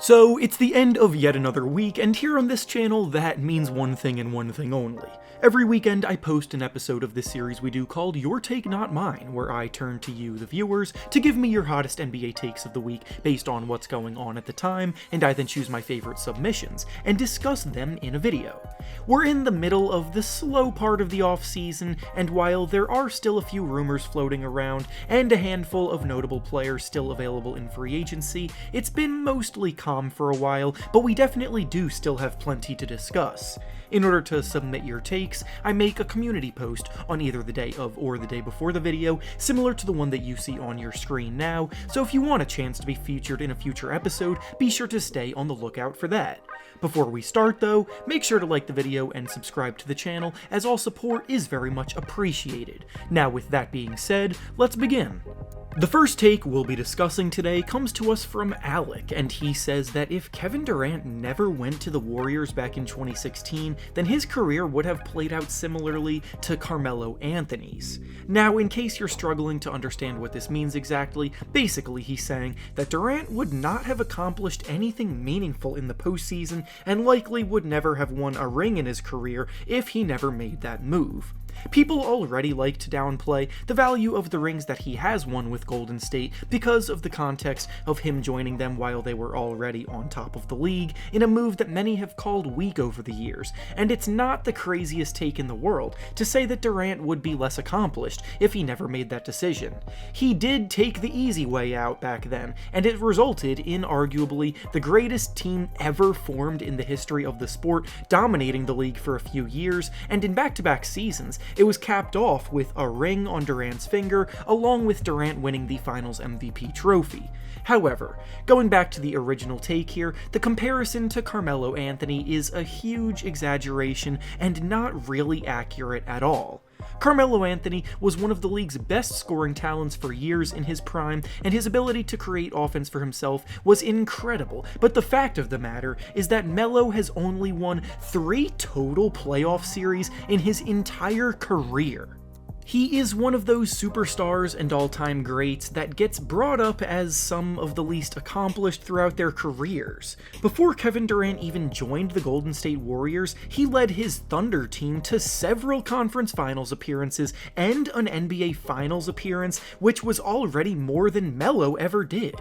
So, it's the end of yet another week, and here on this channel, that means one thing and one thing only. Every weekend, I post an episode of this series we do called Your Take Not Mine, where I turn to you, the viewers, to give me your hottest NBA takes of the week based on what's going on at the time, and I then choose my favorite submissions, and discuss them in a video. We're in the middle of the slow part of the off-season, and while there are still a few rumors floating around, and a handful of notable players still available in free agency, it's been mostly calm for a while, but we definitely do still have plenty to discuss. In order to submit your takes, I make a community post on either the day of or the day before the video, similar to the one that you see on your screen now, so if you want a chance to be featured in a future episode, be sure to stay on the lookout for that. Before we start though, make sure to like the video and subscribe to the channel, as all support is very much appreciated. Now with that being said, let's begin. The first take we'll be discussing today comes to us from Alec, and he says that if Kevin Durant never went to the Warriors back in 2016, then his career would have played out similarly to Carmelo Anthony's. Now, in case you're struggling to understand what this means exactly, basically he's saying that Durant would not have accomplished anything meaningful in the postseason and likely would never have won a ring in his career if he never made that move. People already like to downplay the value of the rings that he has won with Golden State because of the context of him joining them while they were already on top of the league, in a move that many have called weak over the years, and it's not the craziest take in the world to say that Durant would be less accomplished if he never made that decision. He did take the easy way out back then, and it resulted in arguably the greatest team ever formed in the history of the sport, dominating the league for a few years, and in back-to-back seasons, it was capped off with a ring on Durant's finger, along with Durant winning the Finals MVP trophy. However, going back to the original take here, the comparison to Carmelo Anthony is a huge exaggeration and not really accurate at all. Carmelo Anthony was one of the league's best scoring talents for years in his prime, and his ability to create offense for himself was incredible, but the fact of the matter is that Melo has only won 3 total playoff series in his entire career. He is one of those superstars and all-time greats that gets brought up as some of the least accomplished throughout their careers. Before Kevin Durant even joined the Golden State Warriors, he led his Thunder team to several conference finals appearances and an NBA Finals appearance, which was already more than Melo ever did.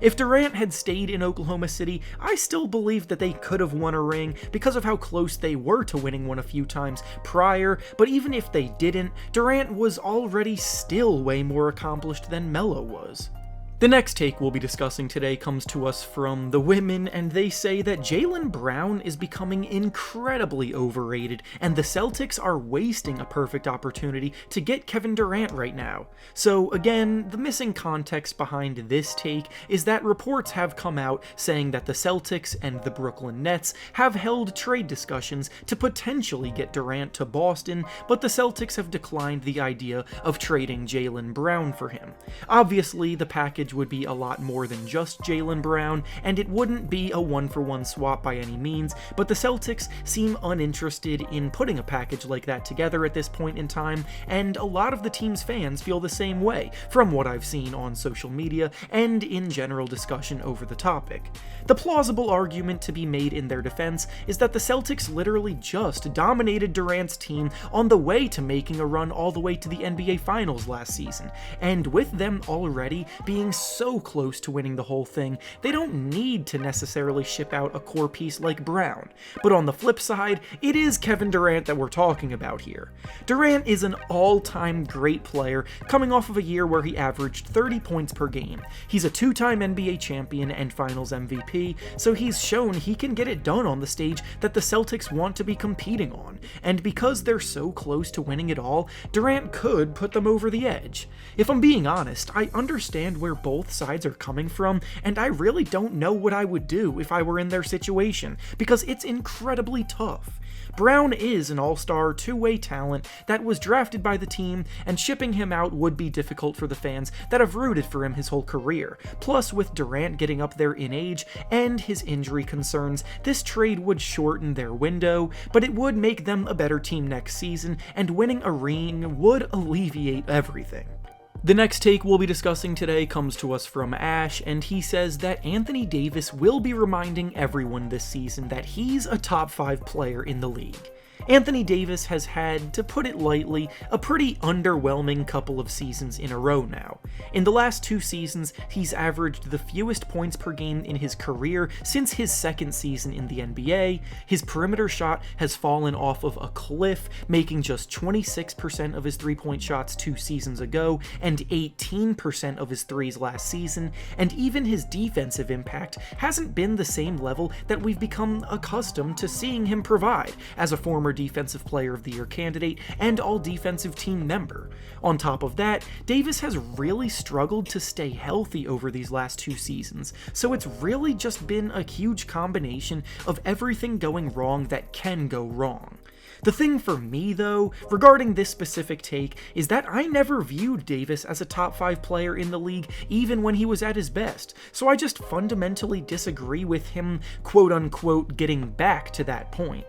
If Durant had stayed in Oklahoma City, I still believe that they could have won a ring because of how close they were to winning one a few times prior, but even if they didn't, Durant was already still way more accomplished than Melo was. The next take we'll be discussing today comes to us from the women, and they say that Jaylen Brown is becoming incredibly overrated, and the Celtics are wasting a perfect opportunity to get Kevin Durant right now. So again, the missing context behind this take is that reports have come out saying that the Celtics and the Brooklyn Nets have held trade discussions to potentially get Durant to Boston, but the Celtics have declined the idea of trading Jaylen Brown for him. Obviously, the package would be a lot more than just Jaylen Brown, and it wouldn't be a one-for-one swap by any means, but the Celtics seem uninterested in putting a package like that together at this point in time, and a lot of the team's fans feel the same way, from what I've seen on social media and in general discussion over the topic. The plausible argument to be made in their defense is that the Celtics literally just dominated Durant's team on the way to making a run all the way to the NBA Finals last season, and with them already being so close to winning the whole thing, they don't need to necessarily ship out a core piece like Brown. But on the flip side, it is Kevin Durant that we're talking about here. Durant is an all-time great player, coming off of a year where he averaged 30 points per game. He's a 2-time NBA champion and Finals MVP, so he's shown he can get it done on the stage that the Celtics want to be competing on, and because they're so close to winning it all, Durant could put them over the edge. If I'm being honest, I understand where both sides are coming from, and I really don't know what I would do if I were in their situation, because it's incredibly tough. Brown is an all-star two-way talent that was drafted by the team, and shipping him out would be difficult for the fans that have rooted for him his whole career. Plus, with Durant getting up there in age and his injury concerns, this trade would shorten their window, but it would make them a better team next season, and winning a ring would alleviate everything. The next take we'll be discussing today comes to us from Ash, and he says that Anthony Davis will be reminding everyone this season that he's a top 5 player in the league. Anthony Davis has had, to put it lightly, a pretty underwhelming couple of seasons in a row now. In the last 2 seasons, he's averaged the fewest points per game in his career since his second season in the NBA, his perimeter shot has fallen off of a cliff, making just 26% of his 3-point shots 2 seasons ago, and 18% of his threes last season, and even his defensive impact hasn't been the same level that we've become accustomed to seeing him provide as a former Defensive Player of the Year candidate and all-defensive team member. On top of that, Davis has really struggled to stay healthy over these last 2 seasons, so it's really just been a huge combination of everything going wrong that can go wrong. The thing for me, though, regarding this specific take, is that I never viewed Davis as a top 5 player in the league, even when he was at his best, so I just fundamentally disagree with him, quote-unquote, getting back to that point.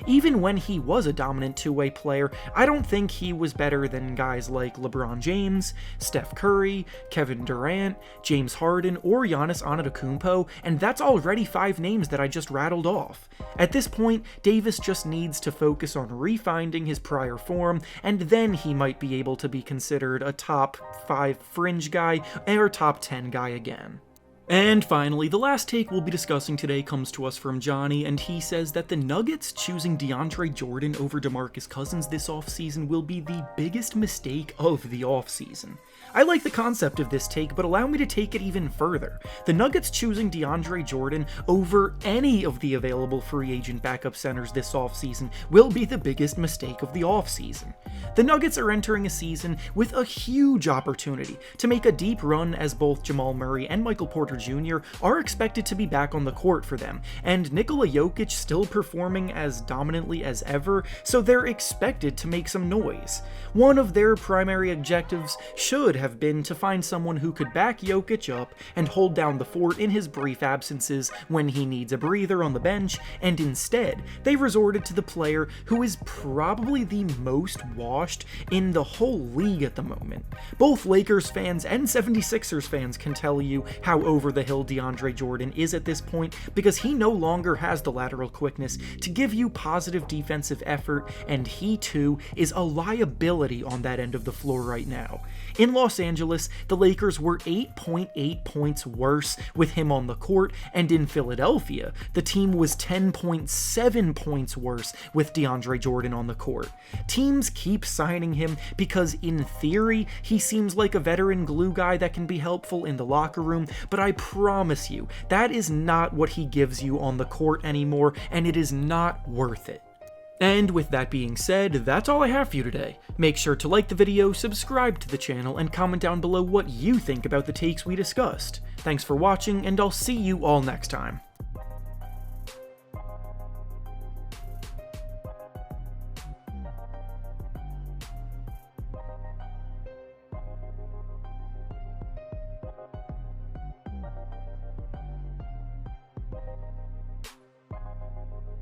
Even when he was a dominant two-way player, I don't think he was better than guys like LeBron James, Steph Curry, Kevin Durant, James Harden, or Giannis Antetokounmpo, and that's already 5 names that I just rattled off. At this point, Davis just needs to focus on refinding his prior form, and then he might be able to be considered a top 5 fringe guy or top 10 guy again. And finally, the last take we'll be discussing today comes to us from Johnny, and he says that the Nuggets choosing DeAndre Jordan over DeMarcus Cousins this offseason will be the biggest mistake of the offseason. I like the concept of this take, but allow me to take it even further. The Nuggets choosing DeAndre Jordan over any of the available free agent backup centers this offseason will be the biggest mistake of the offseason. The Nuggets are entering a season with a huge opportunity to make a deep run, as both Jamal Murray and Michael Porter Jr. are expected to be back on the court for them, and Nikola Jokic still performing as dominantly as ever, so they're expected to make some noise. One of their primary objectives should have been to find someone who could back Jokic up and hold down the fort in his brief absences when he needs a breather on the bench, and instead, they resorted to the player who is probably the most washed in the whole league at the moment. Both Lakers fans and 76ers fans can tell you how over the hill DeAndre Jordan is at this point, because he no longer has the lateral quickness to give you positive defensive effort, and he too is a liability on that end of the floor right now. In Los Angeles, the Lakers were 8.8 points worse with him on the court, and in Philadelphia, the team was 10.7 points worse with DeAndre Jordan on the court. Teams keep signing him because, in theory, he seems like a veteran glue guy that can be helpful in the locker room, but I promise you, that is not what he gives you on the court anymore, and it is not worth it. And with that being said, that's all I have for you today. Make sure to like the video, subscribe to the channel, and comment down below what you think about the takes we discussed. Thanks for watching, and I'll see you all next time.